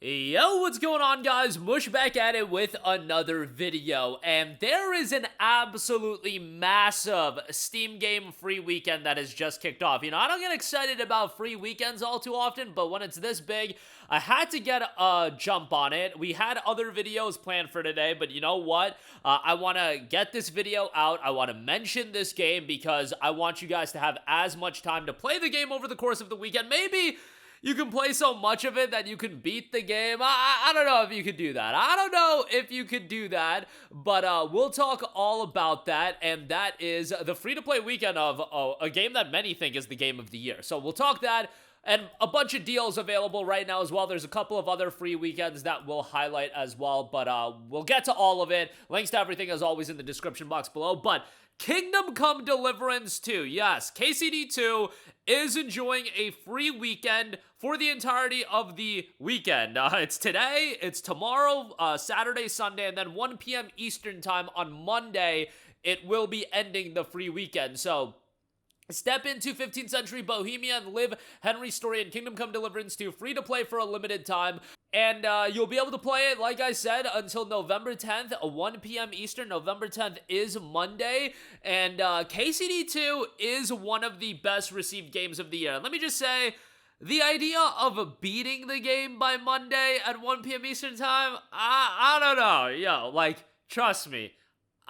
Yo, what's going on, guys? Mush back at it with another video, and there is an absolutely massive Steam game free weekend that has just kicked off. I don't get excited about free weekends all too often, but when it's this big, I had to get a jump on it. We had other videos planned for today, but you know what? I want to get this video out. I want to mention this game because I want you guys to have as much time to play the game over the course of the weekend. Maybe you can play so much of it that you can beat the game. I don't know if you could do that. But we'll talk all about that, and that is the free-to-play weekend of a game that many think is the game of the year. So we'll talk that, and a bunch of deals available right now as well. There's a couple of other free weekends that we'll highlight as well, but we'll get to all of it. Links to everything, as always, in the description box below, but Kingdom Come Deliverance 2, yes, KCD2 is enjoying a free weekend for the entirety of the weekend. It's today, it's tomorrow, Saturday, Sunday, and then 1 p.m. Eastern time on Monday, it will be ending the free weekend. So step into 15th Century Bohemia and live Henry's story in Kingdom Come Deliverance 2, free to play for a limited time. And you'll be able to play it, like I said, until November 10th, 1 p.m. Eastern. November 10th is Monday, and KCD2 is one of the best received games of the year. Let me just say, the idea of beating the game by Monday at 1 p.m. Eastern time, I don't know. Yo, trust me.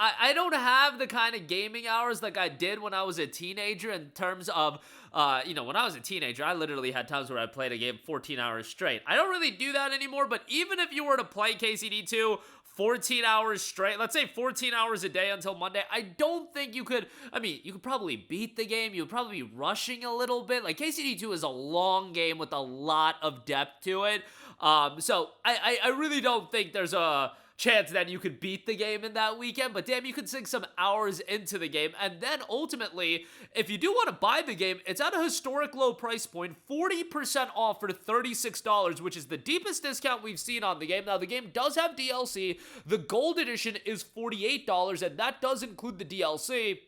I don't have the kind of gaming hours like I did when I was a teenager in terms of, when I was a teenager, I literally had times where I played a game 14 hours straight. I don't really do that anymore, but even if you were to play KCD2 14 hours straight, let's say 14 hours a day until Monday, I don't think you could, you could probably beat the game, you would probably be rushing a little bit. KCD2 is a long game with a lot of depth to it, so I really don't think there's a chance that you could beat the game in that weekend, but damn, you could sink some hours into the game. And then ultimately, if you do want to buy the game, it's at a historic low price point, 40% off for $36, which is the deepest discount we've seen on the game. Now, the game does have DLC. The gold edition is $48, and that does include the DLC.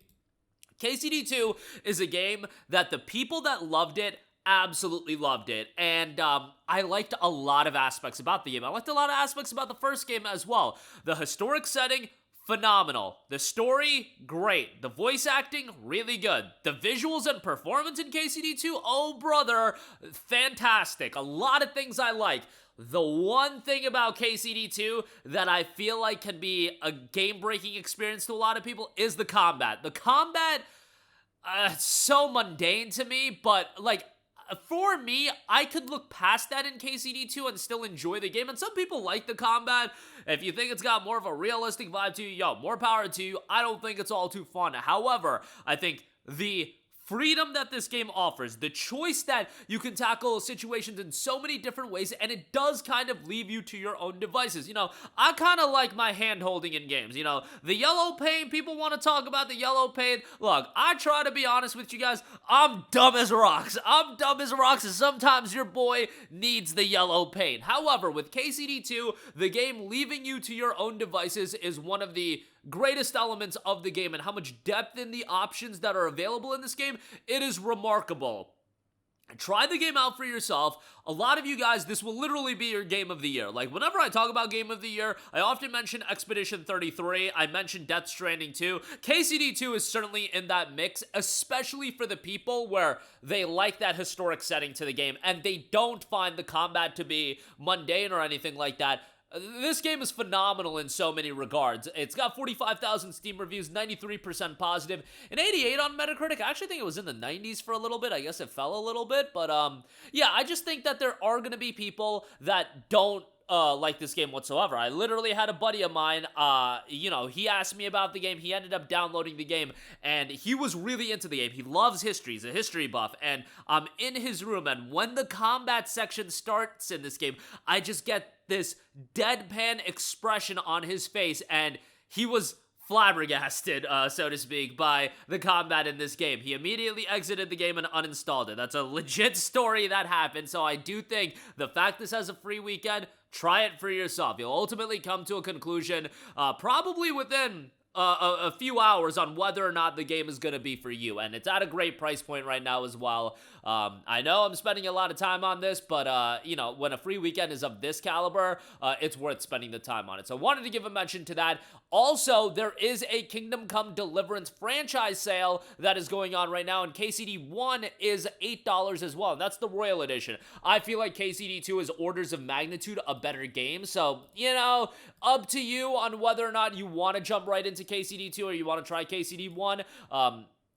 KCD2 is a game that the people that loved it absolutely loved it, and I liked a lot of aspects about the game. I liked a lot of aspects about the first game as well. The historic setting, phenomenal. The story, great. The voice acting, really good. The visuals and performance in KCD2, oh brother, fantastic. A lot of things I like. The one thing about KCD2 that I feel like can be a game-breaking experience to a lot of people is the combat. The combat, it's so mundane to me, but for me, I could look past that in KCD2 and still enjoy the game, and some people like the combat. If you think it's got more of a realistic vibe to you, yo, more power to you. I don't think it's all too fun. However, I think the freedom that this game offers, the choice that you can tackle situations in so many different ways, and it does kind of leave you to your own devices. I kind of like my hand holding in games. The yellow paint, people want to talk about the yellow paint. Look, I try to be honest with you guys. I'm dumb as rocks, and sometimes your boy needs the yellow paint. However, with KCD2, the game leaving you to your own devices is one of the greatest elements of the game, and how much depth in the options that are available in this game, it is remarkable. Try the game out for yourself. A lot of you guys, this will literally be your game of the year. Whenever I talk about game of the year, I often mention Expedition 33. I mention Death Stranding 2. KCD2 is certainly in that mix, especially for the people where they like that historic setting to the game, and they don't find the combat to be mundane or anything like that. This game is phenomenal in so many regards. It's got 45,000 Steam reviews, 93% positive, and 88 on Metacritic. I actually think it was in the 90s for a little bit. I guess it fell a little bit, but yeah, I just think that there are going to be people that don't like this game whatsoever. I literally had a buddy of mine, he asked me about the game. He ended up downloading the game, and he was really into the game. He loves history. He's a history buff, and I'm in his room, and when the combat section starts in this game, I just get this deadpan expression on his face, and he was flabbergasted, so to speak, by the combat in this game. He immediately exited the game and uninstalled it. That's a legit story that happened, so I do think the fact this has a free weekend, try it for yourself. You'll ultimately come to a conclusion, probably within a few hours on whether or not the game is going to be for you, and it's at a great price point right now as well. I know I'm spending a lot of time on this, but you know, when a free weekend is of this caliber, it's worth spending the time on it. So I wanted to give a mention to that. Also, there is a Kingdom Come Deliverance franchise sale that is going on right now, and KCD 1 is $8 as well. That's the Royal Edition. I feel like KCD 2 is orders of magnitude a better game, so, you know, up to you on whether or not you want to jump right into KCD 2 or you want to try KCD 1.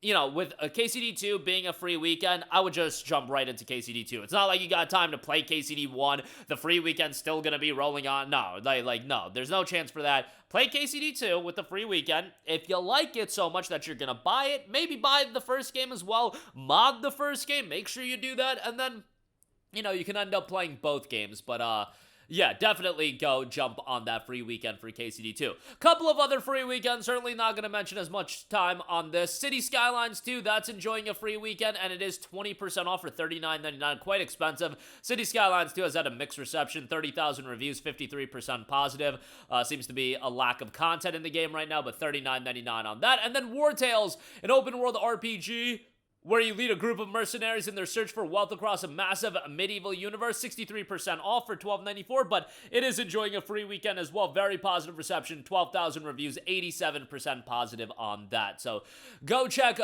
You know, with a KCD 2 being a free weekend, I would just jump right into KCD 2. It's not like you got time to play KCD 1. The free weekend's still going to be rolling on. No, no, there's no chance for that. Play KCD 2 with the free weekend. If you like it so much that you're going to buy it, maybe buy the first game as well. Mod the first game. Make sure you do that. And then, you know, you can end up playing both games. But, yeah, definitely go jump on that free weekend for KCD 2. Couple of other free weekends, certainly not going to mention as much time on this. City Skylines 2, that's enjoying a free weekend, and it is 20% off for $39.99. Quite expensive. City Skylines 2 has had a mixed reception, 30,000 reviews, 53% positive. Seems to be a lack of content in the game right now, but $39.99 on that. And then Wartales, an open world RPG where you lead a group of mercenaries in their search for wealth across a massive medieval universe. 63% off for $12.94, but it is enjoying a free weekend as well. Very positive reception, 12,000 reviews, 87% positive on that. So go check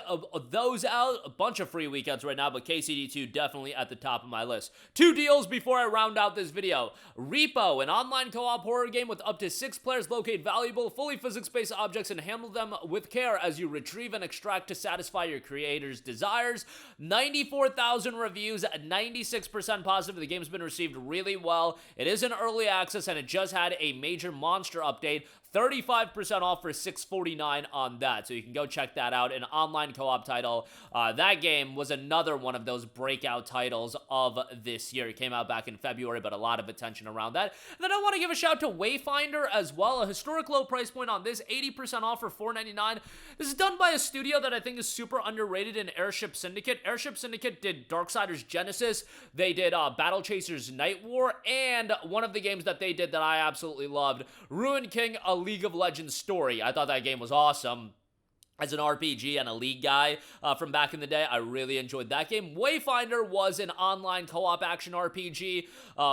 those out. A bunch of free weekends right now, but KCD 2 definitely at the top of my list. 2 deals before I round out this video. R.E.P.O, an online co-op horror game with up to 6 players. Locate valuable, fully physics-based objects and handle them with care as you retrieve and extract to satisfy your creator's desire. 94,000 reviews, 96% positive. The game's been received really well. It is in early access, and it just had a major monster update. 35% off for $6.49 on that, so you can go check that out. An online co-op title. That game was another one of those breakout titles of this year. It came out back in February, but a lot of attention around that. And then I want to give a shout to Wayfinder as well. A historic low price point on this, 80% off for $4.99. This is done by a studio that I think is super underrated in Airship Syndicate. Airship Syndicate did Darksiders Genesis. They did Battle Chasers Night War, and one of the games that they did that I absolutely loved, Ruined King, a League of Legends story. I thought that game was awesome. As an RPG and a League guy from back in the day, I really enjoyed that game. Wayfinder was an online co-op action RPG.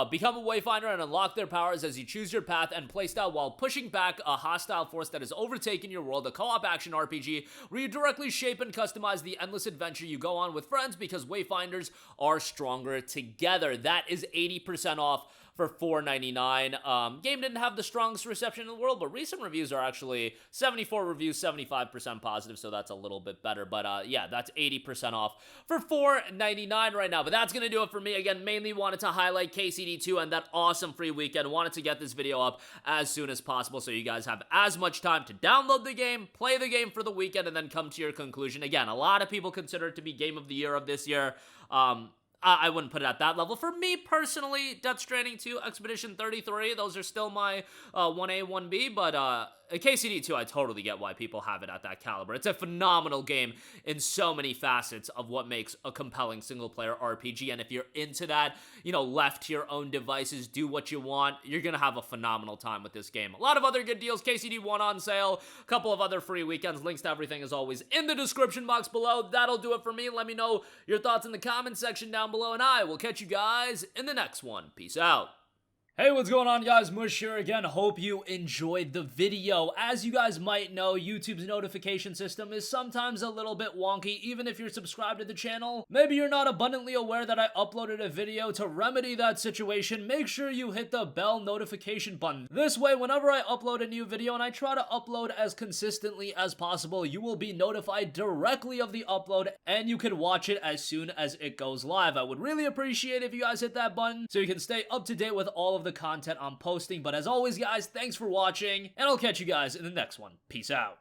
Become a Wayfinder and unlock their powers as you choose your path and playstyle while pushing back a hostile force that has overtaken your world. A co-op action RPG where you directly shape and customize the endless adventure you go on with friends because Wayfinders are stronger together. That is 80% off for $4.99. Game didn't have the strongest reception in the world, but recent reviews are actually 74 reviews, 75% positive, so that's a little bit better. But yeah, that's 80% off for $4.99 right now. But that's going to do it for me. Again, mainly wanted to highlight KCD 2 and that awesome free weekend. Wanted to get this video up as soon as possible so you guys have as much time to download the game, play the game for the weekend, and then come to your conclusion. Again, a lot of people consider it to be Game of the Year of this year. I wouldn't put it at that level. For me personally, Death Stranding 2, Expedition 33, those are still my 1A, 1B, but KCD 2, I totally get why people have it at that caliber. It's a phenomenal game in so many facets of what makes a compelling single-player RPG, and if you're into that, you know, left to your own devices, do what you want, you're gonna have a phenomenal time with this game. A lot of other good deals, KCD 1 on sale, a couple of other free weekends, links to everything as always in the description box below. That'll do it for me. Let me know your thoughts in the comments section down below, and I will catch you guys in the next one. Peace out. Hey, what's going on, guys? Mush here again. Hope you enjoyed the video. As you guys might know, YouTube's notification system is sometimes a little bit wonky, even if you're subscribed to the channel. Maybe you're not abundantly aware that I uploaded a video. To remedy that situation, make sure you hit the bell notification button. This way, whenever I upload a new video, and I try to upload as consistently as possible, you will be notified directly of the upload, and you can watch it as soon as it goes live. I would really appreciate if you guys hit that button so you can stay up to date with all of the content I'm posting. But as always, guys, thanks for watching, and I'll catch you guys in the next one. Peace out.